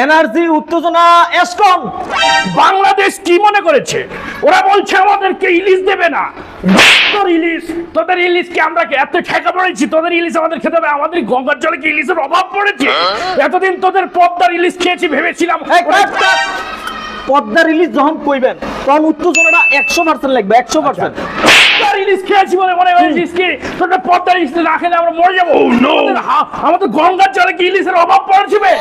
Energy উত্তেজনা এসকন বাংলাদেশ কি মনে করেছে? ওরা বলছে আমাদেরকে ইলিশ দেবে না। তোর ইলিশ, তোদের ইলিশকে আমরা এত ঠেকা পড়েছি, তোদের ইলিশ আমাদের খেতে হবে। আমাদের গঙ্গার জলে কি ইলিশের অভাব পড়েছে? এতদিন তোদের পদ্মার ইলিশ খেয়েছি ভেবেছিলাম। পদ্মার ইলিশ যখন কইবেন তখন উত্তেজনাটা 100% লাগবে, 100%। পদ্মার ইলিশ খেয়েছি বলে মনে হয়েছিস কি তোদের পদ্মার ইলিশ না খেলে আমরা মরে যাবো? আমাদের গঙ্গার জলে কি ইলিশের অভাব পড়েছে?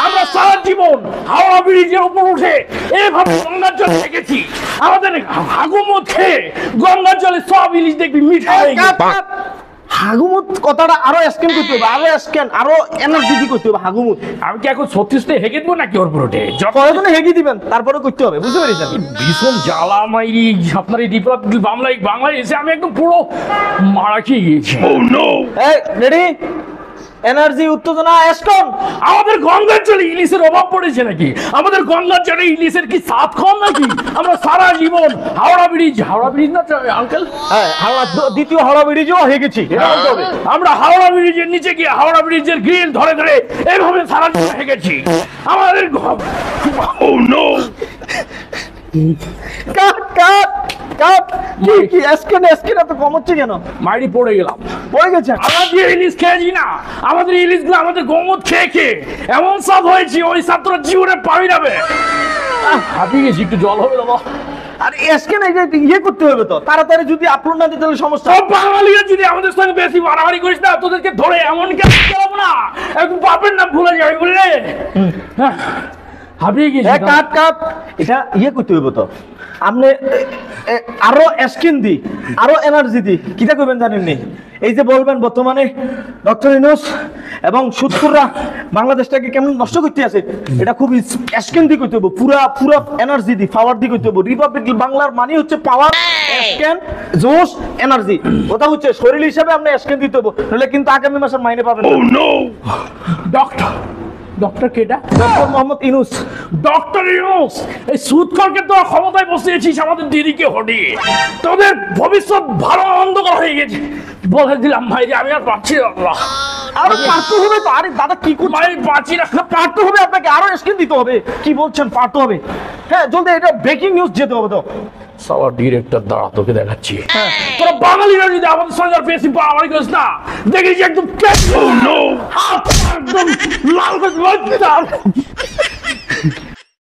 আমরা সারা জীবন হাওড়া ব্রিজের উপর উঠে এইভাবে গঙ্গার জল দেখেছি। আমাদের হাগুমত খেয়ে গঙ্গার জলে সব ইলিশ দেখবি মিঠা হয়ে গেছে। হাগুমুত কথাটা আরো স্ক্যান করতে হবে, আরো স্ক্যান, আরো এনার্জি করতে হবে। হাগুমুত আমি কি এখন 36 হেগে দেবো নাকি ওর পুরোটে? কয়জনে হেগে দিবেন তারপরে করতে হবে, বুঝতে পেরেছেন? ভীষণ জ্বালা মাইরি আপনার এই ডিপ্লব বাংলায় এসে আমি একদম পুরো মারা খেয়ে গিয়েছি। এই রেডি, এনার্জি উত্তেজনা এসকন। আমাদের গঙ্গার জলে ইলিশের অভাব পড়েছে নাকি? আমাদের গঙ্গার জলে ইলিশের কি স্বাদ কম নাকি? আমরা সারা জীবন হাওড়া ব্রিজ না আঙ্কেল, হ্যাঁ হাওড়া দ্বিতীয় হাওড়া ব্রিজও হয়ে গেছি, এটা বলতে হবে। আমরা হাওড়া ব্রিজের নিচে গিয়ে হাওড়া ব্রিজের গ্রিল ধরে ধরে এইভাবে সারা জীবন হয়ে গেছি। আমাদের কাট কাট কাট। কি এসকন তো কম হচ্ছে কেন? মাইরি পড়ে গেলাম, পড়ে গেছে। আমরা যে ইলিশ খেয়েছি না, আমাদের ইলিশগুলো আমাদের গোমত খেয়ে খেয়ে এমন স্বাদ হয়েছে, ওই স্বাদ তোরা জীবনে পাবি যাবে। হাঁপিয়ে গেছি, একটু জল হবে বাবা। আর এসকেন ইয়ে করতে হবে তো তাড়াতাড়ি, যদি আপলোড না দিতে হলে সমস্যা। সব বাঙালিরা যদি আমাদের সঙ্গে বেশি মারামারি করিস না, তোদেরকে ধরে এমন কেন করবো না, একটু বাপের নাম ভুলে যাবে বললে। হাঁপিয়ে গেছি। কাট কাট, এটা ইয়ে করতে হবে তো। আপনি আরো স্কিন দি, আরো এনার্জি দি, কিটা করবেন জানেন নি? এই যে বলবেন বর্তমানে ডক্টর ইউনূস এবং সুদখোররা বাংলাদেশটাকে কেমন নষ্ট করতে আছে, এটা খুব স্কিন দি করতে হবে, পুরা পুরা এনার্জি দি, পাওয়ার দি করতে হবে। রিপাবলিক বাংলার মানে হচ্ছে পাওয়ার, স্ক্যান, জোশ, এনার্জি। ওটা হচ্ছে শরীর হিসাবে আপনি স্ক্যান দিতে হবে, নাহলে কিন্তু আগামী মাসের মাইনে পাবেন না। ডক্টর কেটা? ডক্টর মোহাম্মদ ইউনূস। ডক্টর ইউনূস, এই সুদখোরকে তো ক্ষমতায় বসিয়েছিস আমাদের দিদিকে হটিয়ে। তোদের ভবিষ্যৎ ভালো অন্ধকার হয়ে গেছে। বলে দিলাম ভাই যে আমি আর পারছি না। আরো পারতে হবে তো। আরে দাদা কি করছেন? আমি পারছি না। পারতে হবে, আপনাকে আরো স্ক্রিন দিতে হবে। কি বলছেন? পারতে হবে। হ্যাঁ জলদি, এটা ব্রেকিং নিউজ যেতে হবে তো। সবার ডিরেক্টর দাঁড়া, তোকে দেখাচ্ছি। তোরা বাঙালিরা যদি আমাদের সঙ্গে আর বেশি বাড়াবাড়ি করিস না, দেখেছি একদম লাল করে